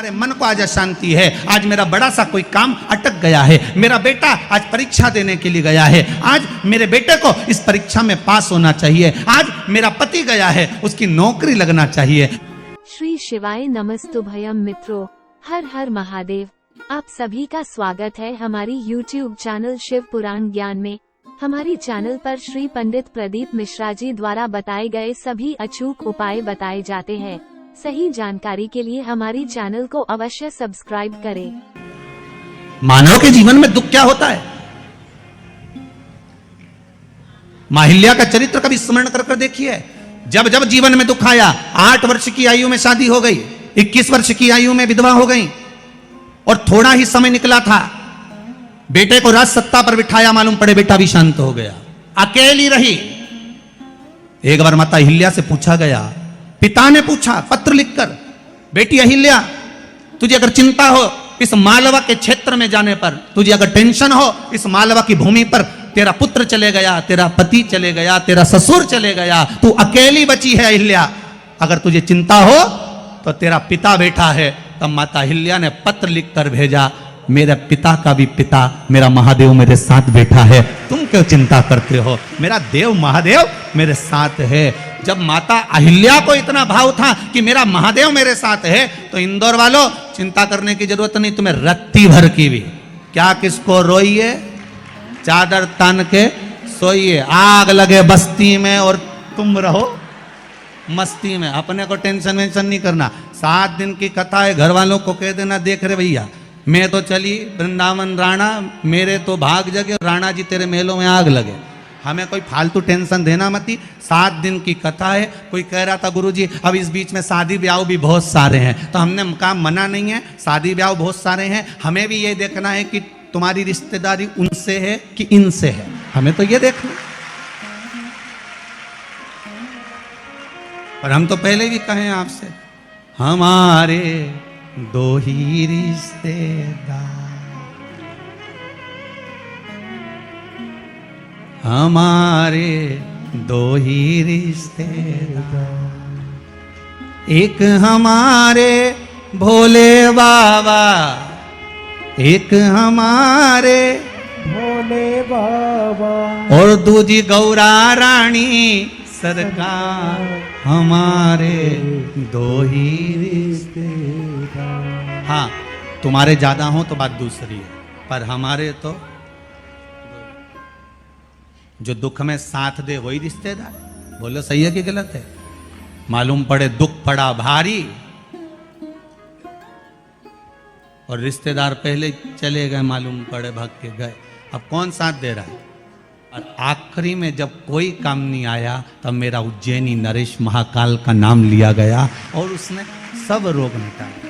हमारे मन को आज अशांति है, आज मेरा बड़ा सा कोई काम अटक गया है, मेरा बेटा आज परीक्षा देने के लिए गया है, आज मेरे बेटे को इस परीक्षा में पास होना चाहिए, आज मेरा पति गया है उसकी नौकरी लगना चाहिए। श्री शिवाय नमस्तुभयम मित्रों, हर हर महादेव। आप सभी का स्वागत है हमारी YouTube चैनल शिव पुराण ज्ञान में। हमारी चैनल पर श्री पंडित प्रदीप मिश्रा जी द्वारा बताए गए सभी अचूक उपाय बताए जाते हैं। सही जानकारी के लिए हमारी चैनल को अवश्य सब्सक्राइब करें। मानव के जीवन में दुख क्या होता है? माहिल्या का चरित्र कभी स्मरण कर देखिए। जब जब जीवन में दुख आया, 8 वर्ष की आयु में शादी हो गई, 21 वर्ष की आयु में विधवा हो गई और थोड़ा ही समय निकला था, बेटे को राज सत्ता पर बिठाया, मालूम पड़े बेटा भी शांत हो गया, अकेली रही। एक बार माता अहिल्या से पूछा गया, पिता ने पूछा पत्र लिखकर, बेटी अहिल्या तुझे अगर चिंता हो इस मालवा के क्षेत्र में जाने पर, तुझे अगर टेंशन हो इस मालवा की भूमि पर, तेरा पुत्र चले गया, तेरा पति चले गया, तेरा ससुर चले गया, तू अकेली बची है अहिल्या, अगर तुझे चिंता हो तो तेरा पिता बैठा है। तब माता अहिल्या ने पत्र लिखकर भेजा, मेरे पिता का भी पिता मेरा महादेव मेरे साथ बैठा है, तुम क्यों चिंता करते हो, मेरा देव महादेव मेरे साथ है। जब माता अहिल्या को इतना भाव था कि मेरा महादेव मेरे साथ है, तो इंदौर वालों चिंता करने की जरूरत नहीं, तुम्हें रत्ती भर की भी क्या किसको रोइए, चादर तान के सोइए, आग लगे बस्ती में और तुम रहो मस्ती में, अपने को टेंशन वेंशन नहीं करना। 7 दिन की कथा है, घर वालों को कह देना, देख रहे भैया मैं तो चली वृंदावन राणा, मेरे तो भाग जगे, राणा जी तेरे महलों में आग लगे, हमें कोई फालतू टेंशन देना मती। 7 दिन की कथा है। कोई कह रहा था गुरुजी अब इस बीच में शादी ब्याह भी बहुत सारे हैं, तो हमने कहा मना नहीं है, शादी ब्याह बहुत सारे हैं, हमें भी ये देखना है कि तुम्हारी रिश्तेदारी उनसे है कि इनसे है, हमें तो ये देखना। पर हम तो पहले भी कहे आपसे, हमारे 2 ही रिश्तेदार, हमारे 2 ही रिश्तेदार, एक हमारे भोले बाबा, एक हमारे भोले बाबा और दूजी गौरा रानी सरकार, हमारे 2 ही रिश्तेदार। हाँ तुम्हारे ज्यादा हो तो बात दूसरी है, पर हमारे तो जो दुख में साथ दे वही रिश्तेदार। बोलो सही है कि गलत है? मालूम पड़े दुख पड़ा भारी और रिश्तेदार पहले चले गए, मालूम पड़े भाग के गए, अब कौन साथ दे रहा है? और आखिरी में जब कोई काम नहीं आया तब मेरा उज्जैनी नरेश महाकाल का नाम लिया गया और उसने सब रोग मिटाया।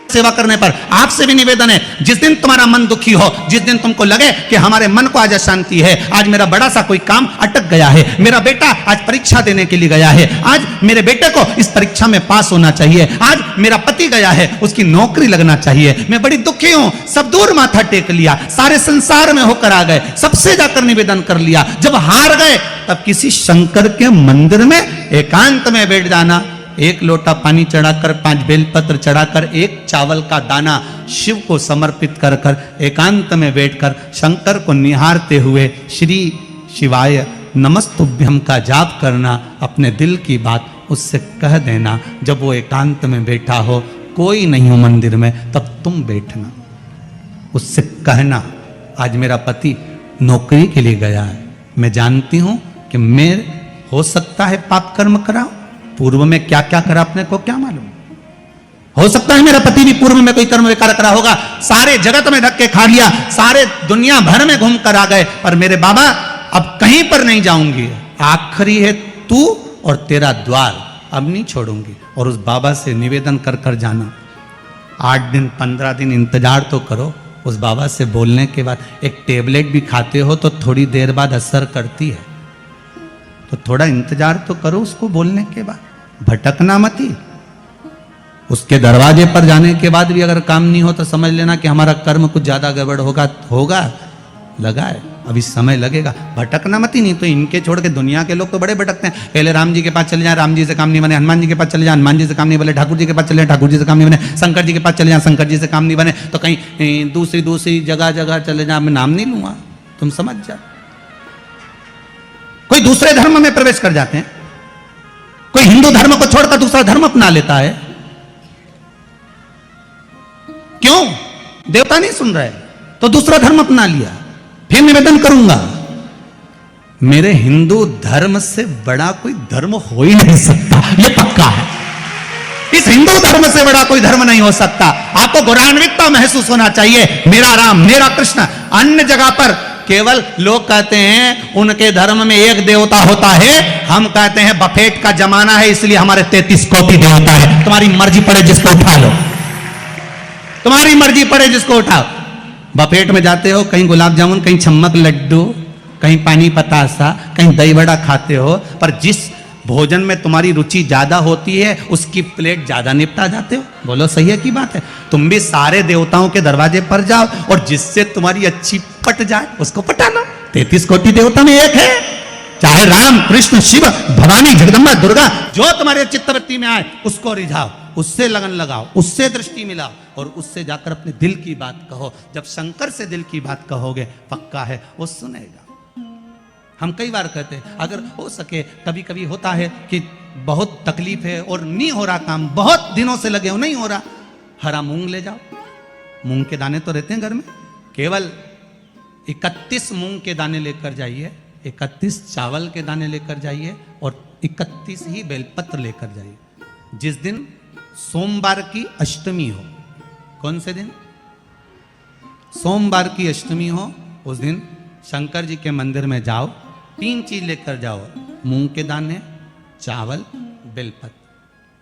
सेवा करने पर आपसे भी निवेदन है, जिस दिन तुम्हारा मन दुखी हो, जिस दिन तुमको लगे कि हमारे मन को आज अशांति है, आज मेरा बड़ा सा कोई काम अटक गया है, मेरा बेटा आज परीक्षा देने के लिए गया है, आज मेरे बेटे को इस परीक्षा में पास होना चाहिए, आज मेरा पति गया है उसकी नौकरी लगना चाहिए, मैं बड़ी दुखी हूं, सब दूर माथा टेक लिया, सारे संसार में होकर आ गए, सबसे जाकर निवेदन कर लिया, जब हार गए तब किसी शंकर के मंदिर में एकांत में बैठ जाना, 1 लोटा पानी चढ़ाकर, 5 बेलपत्र चढ़ाकर, 1 चावल का दाना शिव को समर्पित कर कर एकांत में बैठकर शंकर को निहारते हुए श्री शिवाय नमस्तुभ्यम का जाप करना, अपने दिल की बात उससे कह देना। जब वो एकांत में बैठा हो, कोई नहीं हो मंदिर में, तब तुम बैठना, उससे कहना आज मेरा पति नौकरी के लिए गया है, मैं जानती हूं कि मैं हो सकता है पाप कर्म कराऊं, पूर्व में क्या क्या करा अपने को क्या मालूम, हो सकता है मेरा पति भी पूर्व में कोई कर्म विकार करा होगा, सारे जगत में धक्के खा लिया, सारे दुनिया भर में घूम कर आ गए, पर मेरे बाबा अब कहीं पर नहीं जाऊंगी, आखिरी है तू और तेरा द्वार, अब नहीं छोड़ूंगी। और उस बाबा से निवेदन कर कर जाना, 8 दिन 15 दिन इंतजार तो करो, उस बाबा से बोलने के बाद एक टेबलेट भी खाते हो तो थोड़ी देर बाद असर करती है, तो थोड़ा इंतजार तो करो उसको बोलने के बाद, भटकना मती। उसके दरवाजे पर जाने के बाद भी अगर काम नहीं हो तो समझ लेना कि हमारा कर्म कुछ ज्यादा गड़बड़ होगा, लगा है। अभी समय लगेगा, भटकना मत ही, नहीं तो इनके छोड़ के दुनिया के लोग तो बड़े भटकते हैं। पहले राम जी के पास चले जाए, राम जी से काम नहीं बने, हनुमान जी के पास चले जाए, हनुमान जी से काम नहीं बने, ठाकुर जी के पास चले जाए, ठाकुर जी से काम नहीं बने, शंकर जी के पास चले जाए, शंकर जी से काम नहीं बने, तो कहीं दूसरी जगह चले जाए। मैं नाम नहीं लूंगा, तुम समझ जाओ। कोई दूसरे धर्म में प्रवेश कर जाते हैं, कोई हिंदू धर्म को छोड़कर दूसरा धर्म अपना लेता है। क्यों? देवता नहीं सुन रहे तो दूसरा धर्म अपना लिया। फिर निवेदन करूंगा, मेरे हिंदू धर्म से बड़ा कोई धर्म हो ही नहीं सकता, यह पक्का है। इस हिंदू धर्म से बड़ा कोई धर्म नहीं हो सकता। आपको गौरवान्वितता महसूस होना चाहिए, मेरा राम, मेरा कृष्ण। अन्य जगह पर केवल लोग कहते हैं उनके धर्म में एक देवता होता है, हम कहते हैं बफेट का जमाना है इसलिए हमारे 33 कोटि देवता है। तुम्हारी मर्जी पड़े जिसको उठा लो, तुम्हारी मर्जी पड़े जिसको उठाओ। बफेट में जाते हो, कहीं गुलाब जामुन, कहीं छम्मक लड्डू, कहीं पानी पतासा, कहीं दही बड़ा खाते हो, पर जिस भोजन में तुम्हारी रुचि ज्यादा होती है उसकी प्लेट ज्यादा निपटा जाते हो। बोलो सही है की बात है? तुम भी सारे देवताओं के दरवाजे पर जाओ और जिससे तुम्हारी अच्छी पट जाए उसको पटा लो। 33 कोटि देवता में एक है, चाहे राम, कृष्ण, शिव, भवानी, जगदम्बा, दुर्गा, जो तुम्हारे चित्तवृत्ति में आए उसको रिझाओ, उससे लगन लगाओ, उससे दृष्टि मिलाओ और उससे जाकर अपने दिल की बात कहो। जब शंकर से दिल की बात कहोगे, पक्का है वो सुनेगा। हम कई बार कहते हैं, अगर हो सके, कभी कभी होता है कि बहुत तकलीफ है और नहीं हो रहा काम, बहुत दिनों से लगे हो, नहीं हो रहा, हरा मूंग ले जाओ। मूंग के दाने तो रहते हैं घर में, केवल 31 मूंग के दाने लेकर जाइए, 31 चावल के दाने लेकर जाइए और 31 ही बेलपत्र लेकर जाइए। जिस दिन सोमवार की अष्टमी हो, कौन से दिन? सोमवार की अष्टमी हो, उस दिन शंकर जी के मंदिर में जाओ, 3 चीज लेकर जाओ, मूंग के दाने, चावल, बेलपत्र।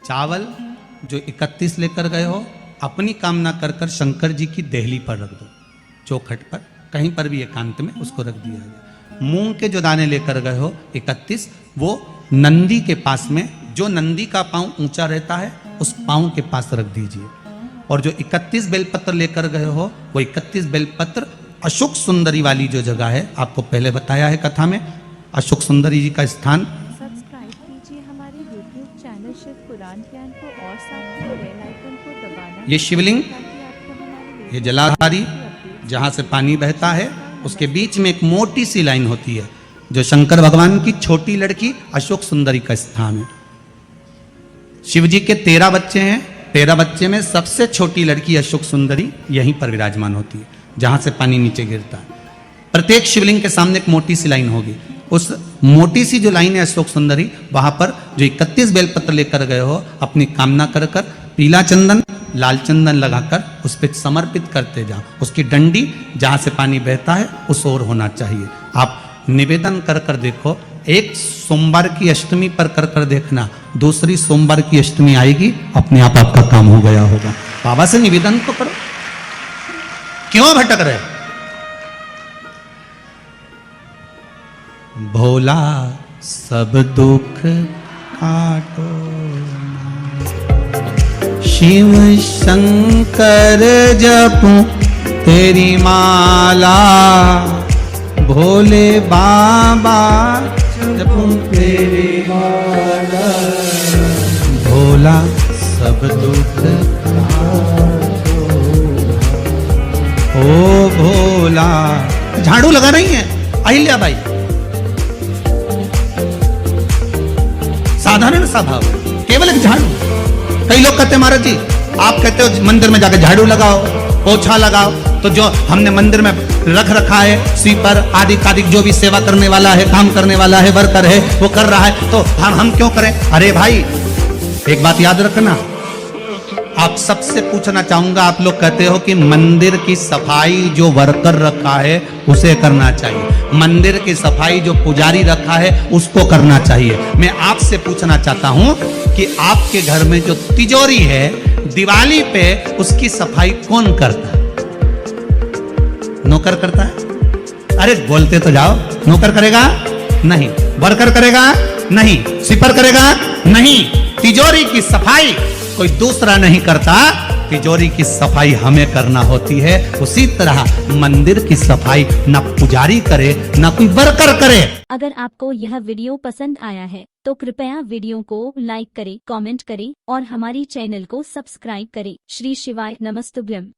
चावल जो 31 लेकर गए हो, अपनी कामना कर कर शंकर जी की देहली पर रख दो, चौखट पर, कहीं पर भी एकांत में उसको रख दिया गया। मूंग के जो दाने लेकर गए हो 31, वो नंदी के पास में, जो नंदी का पांव ऊंचा रहता है उस पांव के पास रख दीजिए। और जो 31 बेलपत्र लेकर गए हो, वो 31 बेलपत्र अशोक सुंदरी वाली जो जगह है, आपको पहले बताया है कथा में, अशोक सुंदरी जी का स्थान। सब्सक्राइब कीजिए हमारे YouTube चैनल शिव पुराण ज्ञान को और साथ ही बेल आइकन को दबाना। ये शिवलिंग, ताकि आपको हमारे ये जलाधारी जहां से पानी बहता है, उसके बीच में एक मोटी सी लाइन होती है, जो शंकर भगवान की छोटी लड़की अशोक सुंदरी का स्थान है। शिव जी के 13 बच्चे हैं, 13 बच्चे में सबसे छोटी लड़की अशोक सुंदरी यहीं पर विराजमान होती है, जहां से पानी नीचे गिरता है। प्रत्येक शिवलिंग के सामने एक मोटी सी लाइन होगी, उस मोटी सी जो लाइन है अशोक सुंदरी, वहां पर जो 31 बेलपत्र लेकर गए हो, अपनी कामना कर कर पीला चंदन, लाल चंदन लगाकर उस पर समर्पित करते जाओ। उसकी डंडी जहां से पानी बहता है उस ओर होना चाहिए। आप निवेदन कर कर देखो, एक सोमवार की अष्टमी पर कर कर देखना, दूसरी सोमवार की अष्टमी आएगी, अपने आप आपका काम हो गया होगा। बाबा से निवेदन तो करो, क्यों भटक रहे? भोला सब दुख काटो, शिव शंकर जपू तेरी माला, भोले बाबा जपू तेरी माला, भोला सब दुख काटो, ओ भोला। झाड़ू लगा रही है अहिल्या बाई, साधारण सा भाव, केवल एक झाड़ू। कई लोग कहते हैं महाराज जी, आप कहते हो मंदिर में जाकर झाड़ू लगाओ, पोछा लगाओ, तो जो हमने मंदिर में रख रखा है स्वीपर आदि कादिक, जो भी सेवा करने वाला है, काम करने वाला है, वर्कर है, वो कर रहा है, तो हम क्यों करें? अरे भाई, एक बात याद रखना, आप सबसे पूछना चाहूंगा, आप लोग कहते हो कि मंदिर की सफाई जो वर्कर रखा है उसे करना चाहिए, मंदिर की सफाई जो पुजारी रखा है उसको करना चाहिए। मैं आपसे पूछना चाहता हूं कि आपके घर में जो तिजोरी है, दिवाली पे उसकी सफाई कौन करता है? नौकर करता है? अरे बोलते तो जाओ। नौकर करेगा? नहीं। वर्कर करेगा? नहीं। स्वीपर करेगा? नहीं। तिजोरी की सफाई कोई दूसरा नहीं करता, तिजोरी की सफाई हमें करना होती है, उसी तरह मंदिर की सफाई न पुजारी करे न कोई वर्कर करे। अगर आपको यह वीडियो पसंद आया है तो कृपया वीडियो को लाइक करें, कमेंट करें और हमारी चैनल को सब्सक्राइब करें। श्री शिवाय नमस्तुभ्यम।